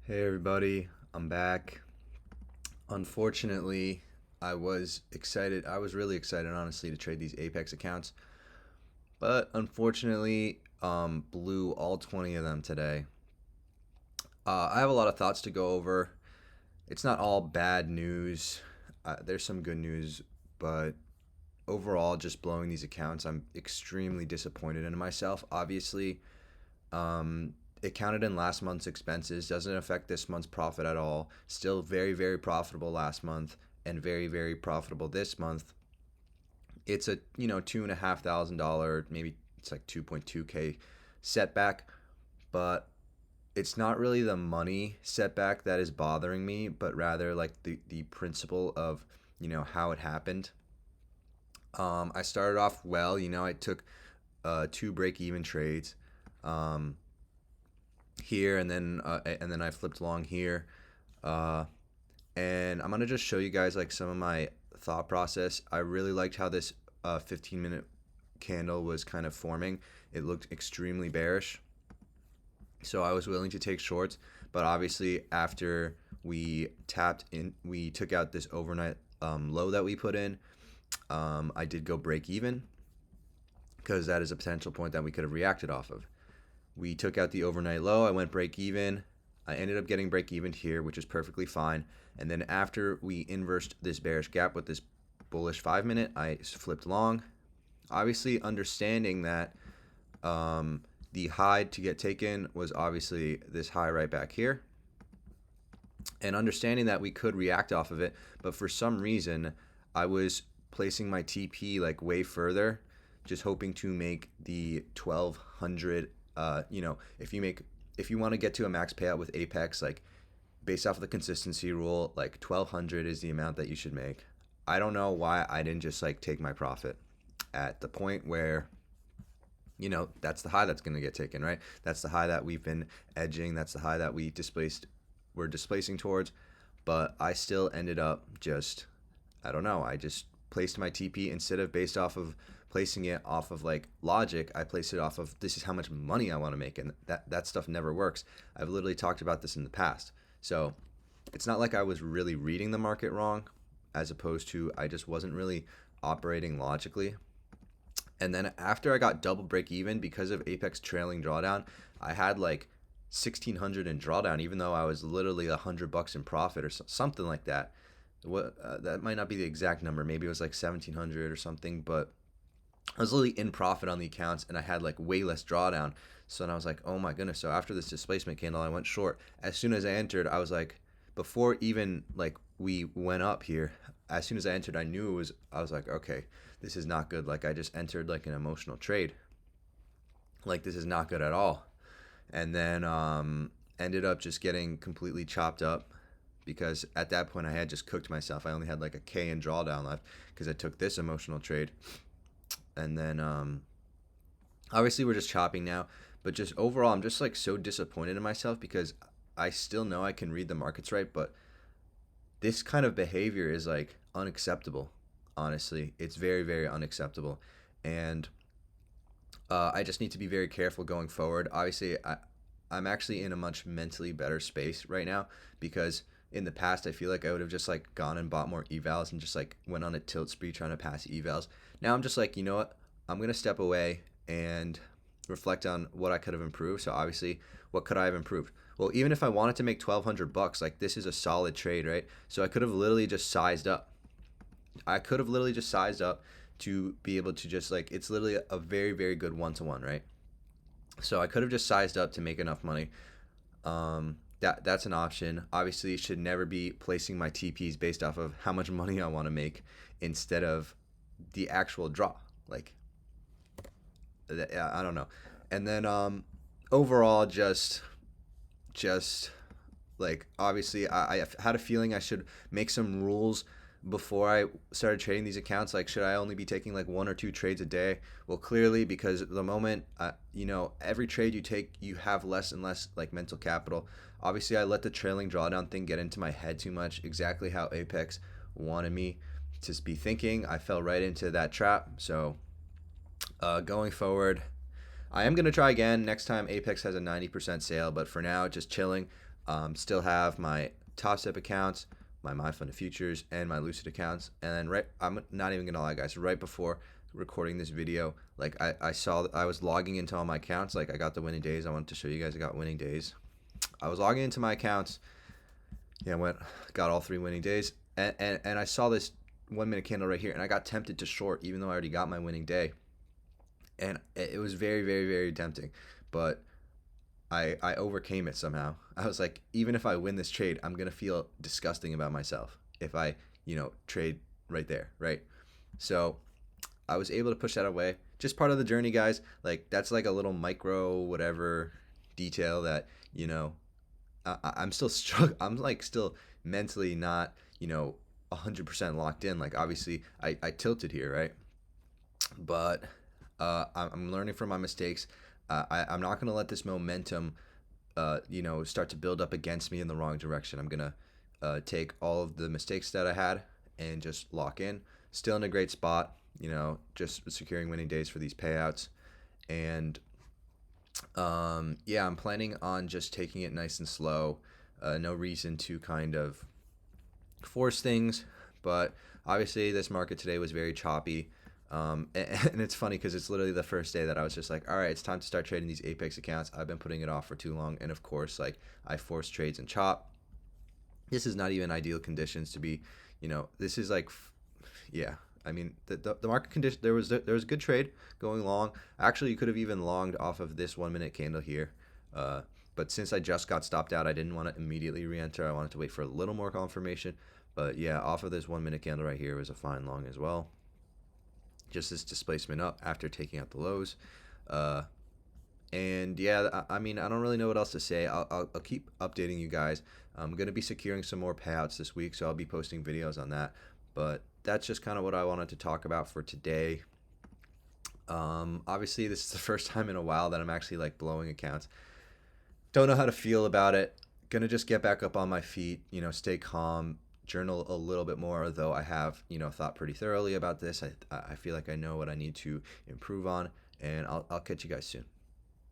Hey everybody, I'm back. Unfortunately, I was excited. I was really excited, honestly, to trade these Apex accounts, but unfortunately, blew all 20 of them today. I have a lot of thoughts to go over. It's not all bad news. There's some good news, but overall, just blowing these accounts, I'm extremely disappointed in myself. Obviously, it counted in last month's expenses, doesn't affect this month's profit at all. Still very, very profitable last month and very, very profitable this month. It's a, $2,500, maybe it's like 2.2K setback, but it's not really the money setback that is bothering me, but rather like the principle of, how it happened. I started off well, I took two break even trades. Um, Here and then I flipped long here, uh, and I'm gonna just show you guys like some of my thought process. I really liked how this 15-minute candle was kind of forming. It looked extremely bearish, so I was willing to take shorts. But obviously, after we took out this overnight low that we put in. I did go break even because that is a potential point that we could have reacted off of. We took out the overnight low. I went break even. I ended up getting break even here, which is perfectly fine. And then after we inversed this bearish gap with this bullish 5 minute, I flipped long. Obviously, understanding that the high to get taken was obviously this high right back here, and understanding that we could react off of it, but for some reason, I was placing my TP like way further, just hoping to make the 1200. If you want to get to a max payout with Apex, like based off of the consistency rule, like 1200 is the amount that you should make. I don't know why I didn't just like take my profit at the point where that's the high that's going to get taken, right? That's the high that we've been edging. That's the high that we're displacing towards. But I still ended up just, I don't know, I just placed my TP instead of based off of placing it off of like logic. I placed it off of this is how much money I want to make, and that stuff never works. I've literally talked about this in the past. So it's not like I was really reading the market wrong, as opposed to I just wasn't really operating logically. And then after I got double break even because of Apex trailing drawdown, I had like 1600 in drawdown, even though I was literally $100 in profit or something like that. That might not be the exact number. Maybe it was like 1700 or something, but I was literally in profit on the accounts and I had like way less drawdown. So then I was like, oh my goodness. So after this displacement candle, I went short. As soon as I entered, I was like, before even like we went up here, as soon as I entered, I was like, okay, this is not good. Like I just entered like an emotional trade. Like this is not good at all. And then ended up just getting completely chopped up because at that point I had just cooked myself. I only had like a K in drawdown left because I took this emotional trade. And then obviously we're just chopping now, but just overall I'm just like so disappointed in myself because I still know I can read the markets right, but this kind of behavior is like unacceptable. Honestly, it's very, very unacceptable. And I just need to be very careful going forward. Obviously, I'm actually in a much mentally better space right now because in the past I feel like I would have just like gone and bought more evals and just like went on a tilt spree trying to pass evals. Now I'm just like, you know what? I'm gonna step away and reflect on what I could have improved. So obviously, what could I have improved? Well, even if I wanted to make $1,200, like this is a solid trade, right? So I could have literally just sized up. I could have literally just sized up to be able to just like it's literally a very, very good 1-to-1, right? So I could have just sized up to make enough money. That's an option. Obviously, should never be placing my TPs based off of how much money I want to make instead of the actual draw. Like I don't know. And then overall, just like obviously, I had a feeling I should make some rules before I started trading these accounts. Like, should I only be taking like one or two trades a day? Well, clearly, because the moment, every trade you take, you have less and less like mental capital. Obviously, I let the trailing drawdown thing get into my head too much, exactly how Apex wanted me to be thinking. I fell right into that trap. So, going forward, I am going to try again next time Apex has a 90% sale, but for now, just chilling. Still have my Top Step accounts, my MyFunded Futures, and my Lucid accounts. And then I'm not even gonna lie, guys. Right before recording this video, like I saw I was logging into all my accounts. Like I got the winning days. I wanted to show you guys I got winning days. I was logging into my accounts. Yeah, got all 3 winning days, and I saw this 1 minute candle right here, and I got tempted to short, even though I already got my winning day, and it was very, very, very tempting, but I overcame it somehow. I was like, even if I win this trade, I'm gonna feel disgusting about myself if I, trade right there, right? So I was able to push that away. Just part of the journey, guys. Like that's like a little micro whatever detail that I'm still struck. I'm like still mentally not 100% locked in. Like obviously I tilted here, right? But I'm learning from my mistakes. I'm not gonna let this momentum, start to build up against me in the wrong direction. I'm gonna take all of the mistakes that I had and just lock in. Still in a great spot. Just securing winning days for these payouts, and yeah, I'm planning on just taking it nice and slow. No reason to kind of force things, but obviously this market today was very choppy. And it's funny because it's literally the first day that I was just like, all right, it's time to start trading these Apex accounts. I've been putting it off for too long, and of course, like I force trades and chop. This is not even ideal conditions to be, this is like, yeah. I mean, the market condition, there was a good trade going long. Actually, you could have even longed off of this 1 minute candle here. But since I just got stopped out, I didn't want to immediately re-enter. I wanted to wait for a little more confirmation. But yeah, off of this 1 minute candle right here was a fine long as well. Just this displacement up after taking out the lows. And yeah, I mean, I don't really know what else to say. I'll keep updating you guys. I'm going to be securing some more payouts this week, so I'll be posting videos on that. But that's just kind of what I wanted to talk about for today. Obviously, this is the first time in a while that I'm actually like blowing accounts. Don't know how to feel about it. Gonna just get back up on my feet, stay calm, journal a little bit more, though I have, thought pretty thoroughly about this. I feel like I know what I need to improve on, and I'll catch you guys soon.